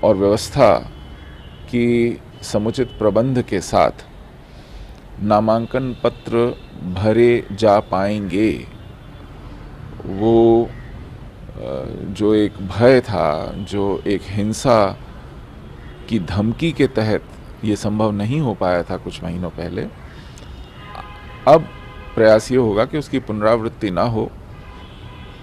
और व्यवस्था कि समुचित प्रबंध के साथ नामांकन पत्र भरे जा पाएंगे। वो जो एक भय था, जो एक हिंसा की धमकी के तहत ये संभव नहीं हो पाया था कुछ महीनों पहले, अब प्रयास ये होगा कि उसकी पुनरावृत्ति ना हो।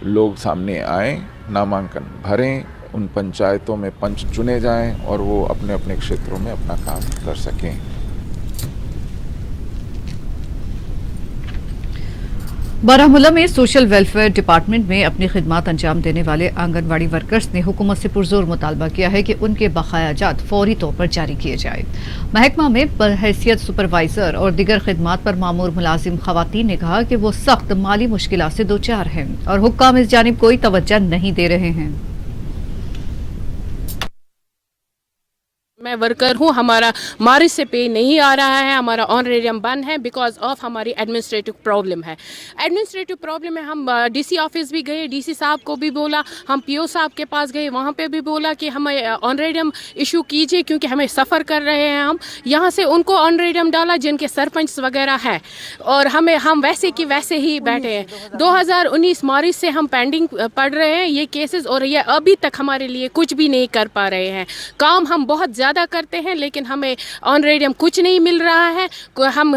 लोग सामने आएं, नामांकन भरें, उन पंचायतों में पंच चुने जाएं और वो अपने अपने क्षेत्रों में अपना काम कर सकें। बारामूला में सोशल वेलफेयर डिपार्टमेंट में अपनी खिदमत अंजाम देने वाले आंगनवाड़ी वर्कर्स ने हुकूमत से पुरजोर मुतालबा किया है कि उनके बकायाजात फौरी तौर पर जारी किए जाए। महकमा में बहैसियत सुपरवाइजर और दीगर खिदमात पर मामूर मुलाजिम खवातीन ने कहा कि वो सख्त माली मुश्किलात से दो चार हैं और हुक्काम इस जानिब कोई तवज्जो नहीं दे रहे हैं। मैं वर्कर हूँ, हमारा मार्च से पे नहीं आ रहा है, हमारा ऑनरेरियम बंद है बिकॉज ऑफ हमारी एडमिनिस्ट्रेटिव प्रॉब्लम है। एडमिनिस्ट्रेटिव प्रॉब्लम है, हम डीसी ऑफिस भी गए, डीसी साहब को भी बोला, हम पीओ साहब के पास गए, वहाँ पे भी बोला कि हमें ऑनरेरियम इशू कीजिए क्योंकि हमें सफ़र कर रहे हैं हम यहाँ से। उनको ऑनरेरियम डाला जिनके सरपंच वगैरह हैं और हम वैसे कि वैसे ही बैठे हैं। 2019 मार्च से हम पेंडिंग पड़ रहे हैं ये केसेस और ये अभी तक हमारे लिए कुछ भी नहीं कर पा रहे हैं। काम हम बहुत ज़्यादा करते हैं लेकिन हमें ऑनरेरियम कुछ नहीं मिल रहा है। हम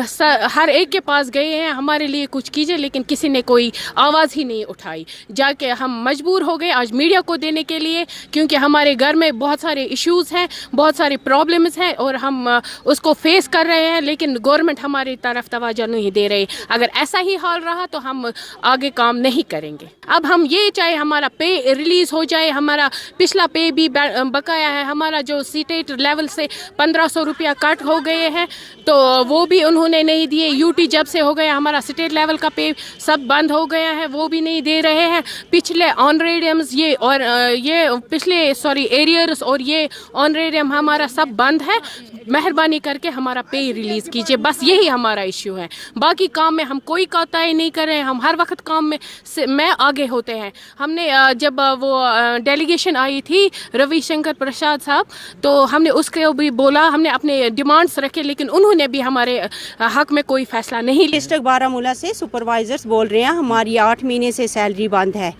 हर एक के पास गए हैं हमारे लिए कुछ कीजिए, लेकिन किसी ने कोई आवाज़ ही नहीं उठाई। जाके हम मजबूर हो गए आज मीडिया को देने के लिए क्योंकि हमारे घर में बहुत सारे इश्यूज़ हैं, बहुत सारे प्रॉब्लम्स हैं और हम उसको फेस कर रहे हैं, लेकिन गवर्नमेंट हमारी तरफ तवज्जो नहीं दे रही। अगर ऐसा ही हाल रहा तो हम आगे काम नहीं करेंगे। अब हम ये चाहे हमारा पे रिलीज़ हो जाए, हमारा पिछला पे भी बकाया है, हमारा जो स्टेट लेवल से 1500 रुपया कट हो गए हैं तो वो भी उन्होंने नहीं दिए। यूटी जब से हो गया हमारा स्टेट लेवल का पे सब बंद हो गया है, वो भी नहीं दे रहे हैं। पिछले ऑनरेरियम्स ये और ये पिछले एरियर्स और ये ऑनरेरियम हमारा सब बंद है। मेहरबानी करके हमारा पे रिलीज़ कीजिए, बस यही हमारा इश्यू है। बाकी काम में हम कोई कोताही नहीं कर रहे हैं, हम हर वक्त काम में आगे होते हैं। हमने जब वो डेलीगेशन आई थी रविशंकर प्रसाद साहब तो हमने उसके भी बोला, हमने अपने डिमांड्स रखे, लेकिन उन्होंने भी हमारे हक में कोई फैसला नहीं लिया। डिस्ट्रिक्ट बारामूला से सुपरवाइजर्स बोल रहे हैं, हमारी 8 महीने से सैलरी बंद है।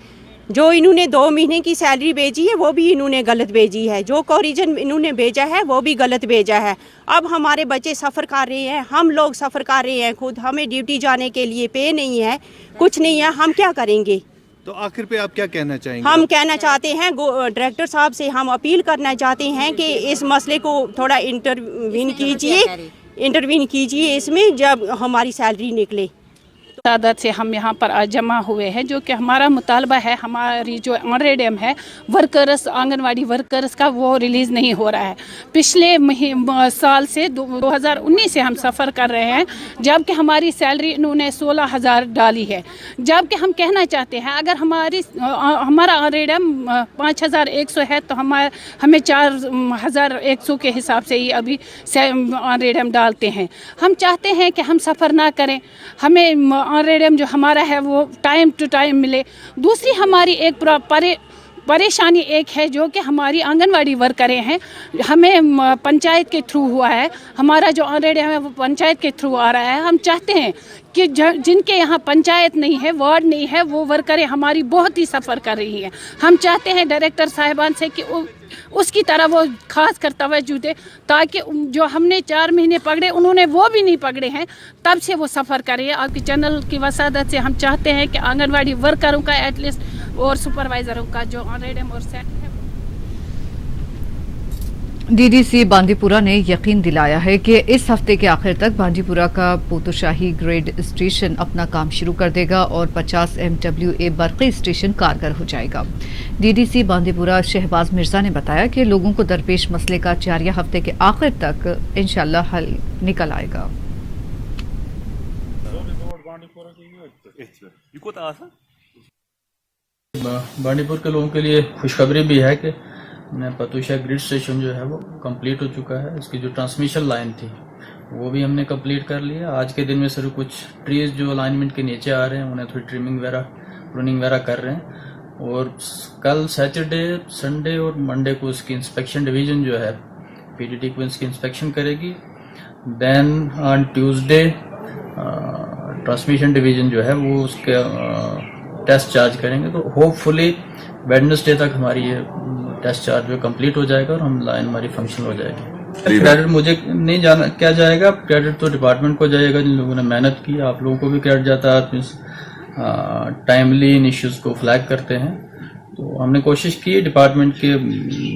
जो इन्होंने 2 महीने की सैलरी भेजी है वो भी इन्होंने गलत भेजी है, जो कोरिजन इन्होंने भेजा है वो भी गलत भेजा है। अब हमारे बच्चे सफ़र कर रहे हैं, हम लोग सफ़र कर रहे हैं, खुद हमें ड्यूटी जाने के लिए पे नहीं है, कुछ नहीं है, हम क्या करेंगे? तो आखिर पे आप क्या कहना चाहेंगे? हम कहना चाहते हैं डायरेक्टर साहब से हम अपील करना चाहते हैं कि इस मसले को थोड़ा इंटरवीन कीजिए इसमें जब हमारी सैलरी निकले। तादाद से हम यहाँ पर आज जमा हुए हैं, जो कि हमारा मुतालबा है, हमारी जो ऑनरेरियम है वर्कर्स आंगनवाड़ी वर्कर्स का वो रिलीज़ नहीं हो रहा है। पिछले साल से 2019 से हम सफ़र कर रहे हैं, जबकि हमारी सैलरी इन्होंने 16,000 डाली है। जबकि हम कहना चाहते हैं अगर हमारा ऑनरेरियम 5,100 है तो हमें 4,100 के हिसाब से ही अभी ऑनरेरियम डालते हैं। हम चाहते हैं कि हम सफ़र ना करें, हमें ऑनरेरियम जो हमारा है वो टाइम टू टाइम मिले। दूसरी हमारी एक परेशानी एक है जो कि हमारी आंगनवाड़ी वर्करें हैं, हमें पंचायत के थ्रू हुआ है, हमारा जो ऑनरेरियम है वो पंचायत के थ्रू आ रहा है। हम चाहते हैं कि जिनके यहाँ पंचायत नहीं है, वार्ड नहीं है, वो वर्करें हमारी बहुत ही सफ़र कर रही हैं। हम चाहते हैं डायरेक्टर साहिबान से कि उसकी तरह वो खास कर तवज्जो दे, ताकि जो हमने 4 महीने पकड़े उन्होंने वो भी नहीं पकड़े हैं, तब से वो सफ़र करें। आपके चैनल की वसादत से हम चाहते हैं कि आंगनवाड़ी वर्करों का एटलीस्ट और सुपरवाइज़रों का जो ऑनरेरियम और सेट है। डीडीसी बांदीपुरा ने यकीन दिलाया है कि इस हफ्ते के आखिर तक बांदीपुरा का पोतोशाही ग्रेड स्टेशन अपना काम शुरू कर देगा और 50 MWA बरक़ी स्टेशन कारगर हो जाएगा। डीडीसी बांदीपुरा शहबाज मिर्जा ने बताया कि लोगों को दरपेश मसले का 4 हफ्ते के आखिर तक इंशाल्लाह हल निकल आएगा। बांदीपुर के लोगों के लिए खुशखबरी भी है कि पतोशा ग्रिड स्टेशन जो है वो कंप्लीट हो चुका है। इसकी जो ट्रांसमिशन लाइन थी वो भी हमने कंप्लीट कर लिया। आज के दिन में सिर्फ कुछ ट्रीज जो अलाइनमेंट के नीचे आ रहे हैं उन्हें थोड़ी ट्रिमिंग वगैरह प्रूनिंग वगैरह कर रहे हैं और कल सैटरडे संडे और मंडे को उसकी इंस्पेक्शन डिवीजन जो है पीडीटी को इसकी इंस्पेक्शन करेगी। Then on Tuesday transmission division जो है वो उसके टेस्ट चार्ज करेंगे। तो होपफुली वेडनेसडे तक हमारी ये टेस्ट चार्ज जो कंप्लीट हो जाएगा और हम लाइन हमारी फंक्शन हो जाएगी। क्रेडिट मुझे नहीं जाना क्या जाएगा, क्रेडिट तो डिपार्टमेंट को जाएगा जिन लोगों ने मेहनत की। आप लोगों को भी क्रेडिट जाता है, आप टाइमली इन इश्यूज को फ्लैग करते हैं। तो हमने कोशिश की, डिपार्टमेंट के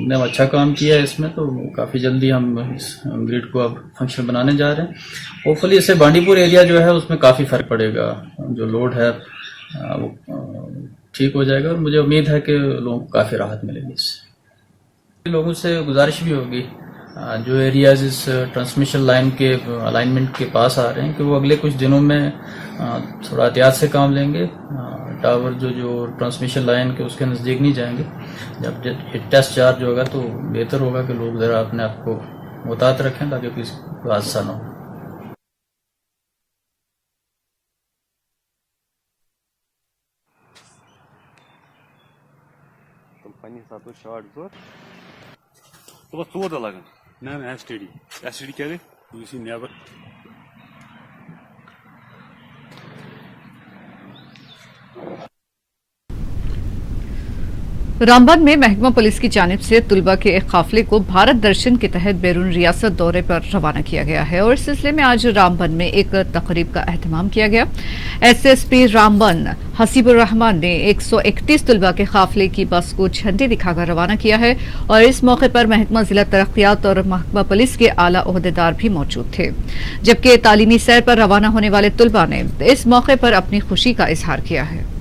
ने अच्छा काम किया है इसमें, तो काफ़ी जल्दी हम इस ग्रिड को अब फंक्शन बनाने जा रहे हैं। होपफुली इससे बांदीपुर एरिया जो है उसमें काफ़ी फ़र्क पड़ेगा, जो लोड है वो ठीक हो जाएगा और मुझे उम्मीद है कि लोगों को काफ़ी राहत मिलेगी इससे। लोगों से गुजारिश भी होगी जो एरियाज इस ट्रांसमिशन लाइन के अलाइनमेंट के पास आ रहे हैं कि वो अगले कुछ दिनों में थोड़ा एहतियात से काम लेंगे। टावर जो ट्रांसमिशन लाइन के उसके नज़दीक नहीं जाएंगे। जब टेस्ट चार्ज होगा तो बेहतर होगा कि लोग ज़रा अपने आप को मुहतात रखें ताकि कोई हादसा ना हो। रामबन में महकमा पुलिस की जानिब से तुलबा के एक काफिले को भारत दर्शन के तहत बैरून रियासत दौरे पर रवाना किया गया है और इस सिलसिले में आज रामबन में एक तकरीब का एहतमाम किया गया। एसएसपी रामबन हसीबुर रहमान ने 131 तुलबा के काफिले की बस को झंडे दिखाकर रवाना किया है और इस मौके पर महकमा जिला तरक्कियात और महकमा पुलिस के आला ओहदेदार भी मौजूद थे, जबकि तालीमी सैर पर रवाना होने वाले तुलबा ने इस मौके पर अपनी खुशी का इजहार किया है।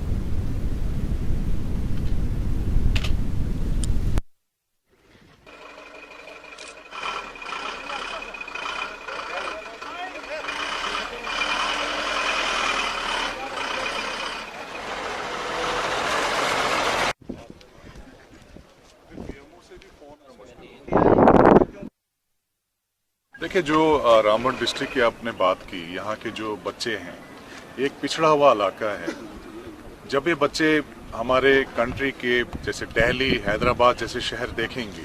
देखिए, जो रामबन डिस्ट्रिक्ट की आपने बात की, यहाँ के जो बच्चे हैं, एक पिछड़ा हुआ इलाका है। जब ये बच्चे हमारे कंट्री के जैसे दिल्ली, हैदराबाद जैसे शहर देखेंगे,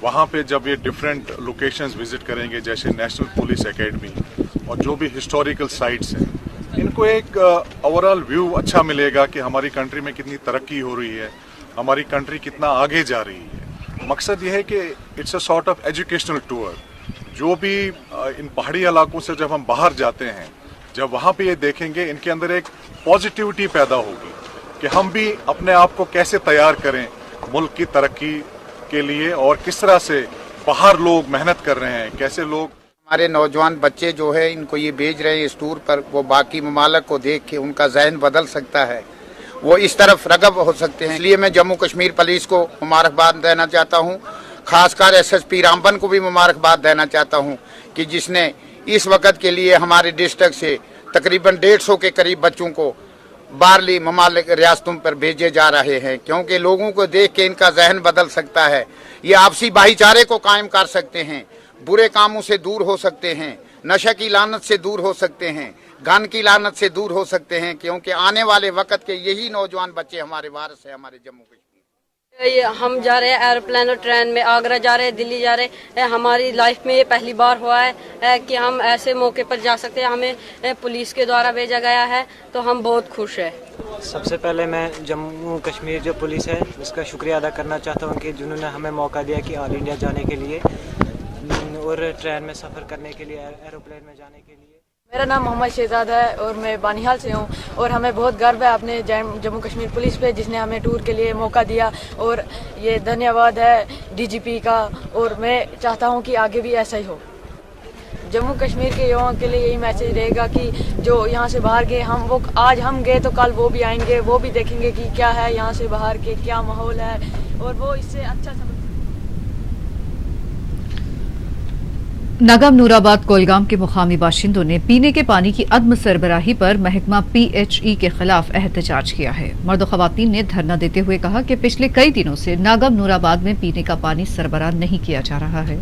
वहाँ पे जब ये डिफरेंट लोकेशंस विजिट करेंगे जैसे नेशनल पुलिस एकेडमी और जो भी हिस्टोरिकल साइट्स हैं, इनको एक ओवरऑल व्यू अच्छा मिलेगा कि हमारी कंट्री में कितनी तरक्की हो रही है, हमारी कंट्री कितना आगे जा रही है। मकसद ये है कि it's a sort of educational tour. जो भी इन पहाड़ी इलाकों से जब हम बाहर जाते हैं, जब वहाँ पे ये देखेंगे, इनके अंदर एक पॉजिटिविटी पैदा होगी कि हम भी अपने आप को कैसे तैयार करें मुल्क की तरक्की के लिए और किस तरह से बाहर लोग मेहनत कर रहे हैं, कैसे लोग हमारे नौजवान बच्चे जो है इनको ये भेज रहे हैं इस टूर पर, वो बाकी ममालक को देख के उनका जहन बदल सकता है, वो इस तरफ रगब हो सकते हैं। इसलिए मैं जम्मू कश्मीर पुलिस को मुबारकबाद देना चाहता हूँ, खासकर एसएसपी रामबन को भी मुबारकबाद देना चाहता हूँ कि जिसने इस वक्त के लिए हमारे डिस्ट्रिक्ट से तकरीबन 150 के करीब बच्चों को बाहरली ममालिक रियासतों पर भेजे जा रहे हैं, क्योंकि लोगों को देख के इनका जहन बदल सकता है। ये आपसी भाईचारे को कायम कर सकते हैं, बुरे कामों से दूर हो सकते हैं, नशा की लानत से दूर हो सकते हैं, गन की लानत से दूर हो सकते हैं, क्योंकि आने वाले वक्त के यही नौजवान बच्चे हमारे वारिस हैं, हमारे जम्मू कश्मीर। ये हम जा रहे हैं एरोप्लेन और ट्रेन में, आगरा जा रहे हैं, दिल्ली जा रहे हैं। हमारी लाइफ में ये पहली बार हुआ है कि हम ऐसे मौके पर जा सकते हैं। हमें पुलिस के द्वारा भेजा गया है तो हम बहुत खुश हैं। सबसे पहले मैं जम्मू कश्मीर जो पुलिस है उसका शुक्रिया अदा करना चाहता हूँ कि जिन्होंने हमें मौका दिया कि ऑल इंडिया जाने के लिए और ट्रेन में सफ़र करने के लिए, एरोप्लेन में जाने के लिए। मेरा नाम मोहम्मद शहजाद है और मैं बानिहाल से हूँ और हमें बहुत गर्व है अपने जम्मू कश्मीर पुलिस पे जिसने हमें टूर के लिए मौका दिया, और ये धन्यवाद है डीजीपी का, और मैं चाहता हूँ कि आगे भी ऐसा ही हो। जम्मू कश्मीर के युवाओं के लिए यही मैसेज रहेगा कि जो यहाँ से बाहर गए, वो आज हम गए तो कल वो भी आएंगे, वो भी देखेंगे कि क्या है यहाँ से बाहर के, क्या माहौल है, और वो इससे अच्छा समझ। नगम नूराबाद कोलगाम के मुकामी बाशिंदों ने पीने के पानी की अदम सरबराही पर महकमा PHE के खिलाफ एहतजाज किया है। मर्द खवातीन ने धरना देते हुए कहा कि पिछले कई दिनों से नागम नूराबाद में पीने का पानी सरबराह नहीं किया जा रहा है।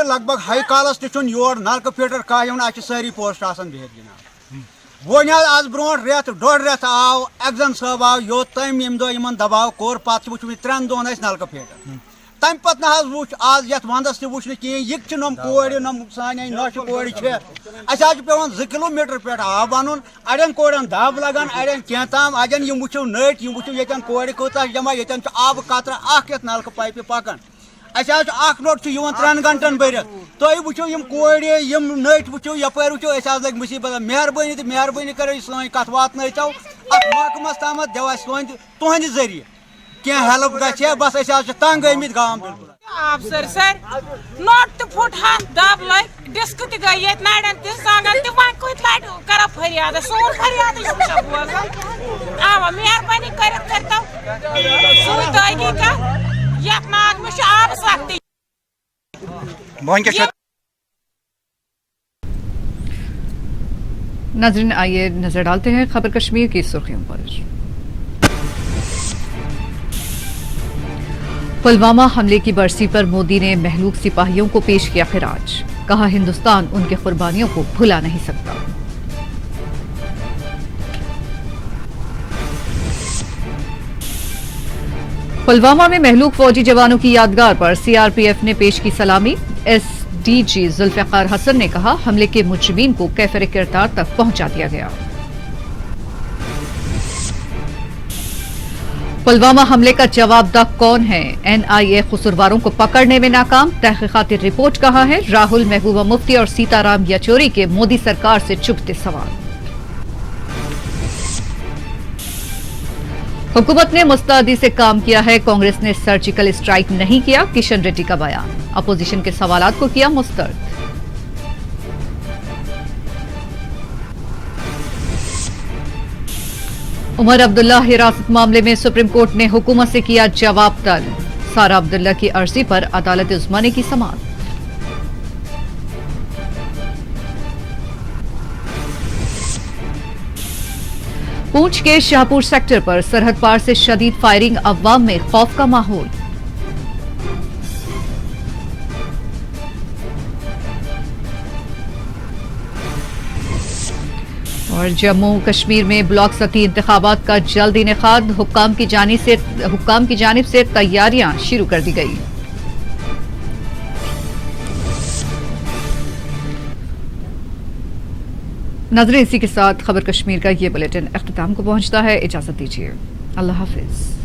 लगभग हाई कॉलस योर नलक फिल्टर कह सारी पोस्ट बिहत जनाब वो आज ब्रो रेत डोड़ रेत आव एक्जन साहब आव यो तम यम दह दबाव कोर पे वो 3 दोहन नलक फिल्टर तम पत ना वो आज ये वंदस तह वो कहें नम कोर नम सान नश कोर पे 2 किलोमीटर पे आब अन अड़न कोरन दब लगान अड़न कह तम अजन वो नट वो ये कोर कूत जमा ये आब कतरा अ नलक पाइप पकान अख नोट 3 घंटन भरत तुम वो कोर नट वो यपर वो लग मुसीबत मेहरबानी तो मेहरबानी कर सी कत वात महकमस तम दवा तुहद जरिए क्या हेल्प गे बस तंग गमित गांव बिल्कुल अफसर सर नोट तो फुट दब लग डिस्क तक गई ये नड़न तह सांगन तह वन कुत लट कर फरियाद सोन फरियाद बोजान आवा मेहरबानी करता सुई का यत नाग में आब सख्ती नाज़रीन आइए नजर डालते हैं खबर कश्मीर की सुर्खियों पर। पुलवामा हमले की बरसी पर मोदी ने महलूक सिपाहियों को पेश किया खिराज, कहा हिंदुस्तान उनकी कुर्बानियों को भुला नहीं सकता। पुलवामा में महलूक फौजी जवानों की यादगार पर सीआरपीएफ ने पेश की सलामी। एसडीजी जुल्फिकार हसन ने कहा हमले के मुजरिमीन को कैफर किरदार तक पहुंचा दिया गया। पुलवामा हमले का जवाबदार कौन है? एनआईए कसूरवारों को पकड़ने में नाकाम, तहकीकाती रिपोर्ट कहा है। राहुल, महबूबा मुफ्ती और सीताराम येचुरी के मोदी सरकार से चुभते सवाल। हुकूमत ने मुस्तैदी से काम किया है, कांग्रेस ने सर्जिकल स्ट्राइक नहीं किया, किशन रेड्डी का बयान। अपोजिशन के सवालात को किया मुस्तरद। उमर अब्दुल्ला हिरासत मामले में सुप्रीम कोर्ट ने हुकूमत से किया जवाब तलब। सारा अब्दुल्ला की अर्जी पर अदालत उस्मा ने की समाअत। पूंछ के शाहपुर सेक्टर पर सरहद पार से शदीद फायरिंग, अवाम में खौफ का माहौल। और जम्मू कश्मीर में ब्लॉक सती इंतखाबात का जल्द इनेकाद, हुक्काम की जानिब से तैयारियां शुरू कर दी गई। नाज़रीन, इसी के साथ खबर कश्मीर का ये बुलेटिन अख्तिताम को पहुंचता है। इजाजत दीजिए, अल्लाह हाफिज।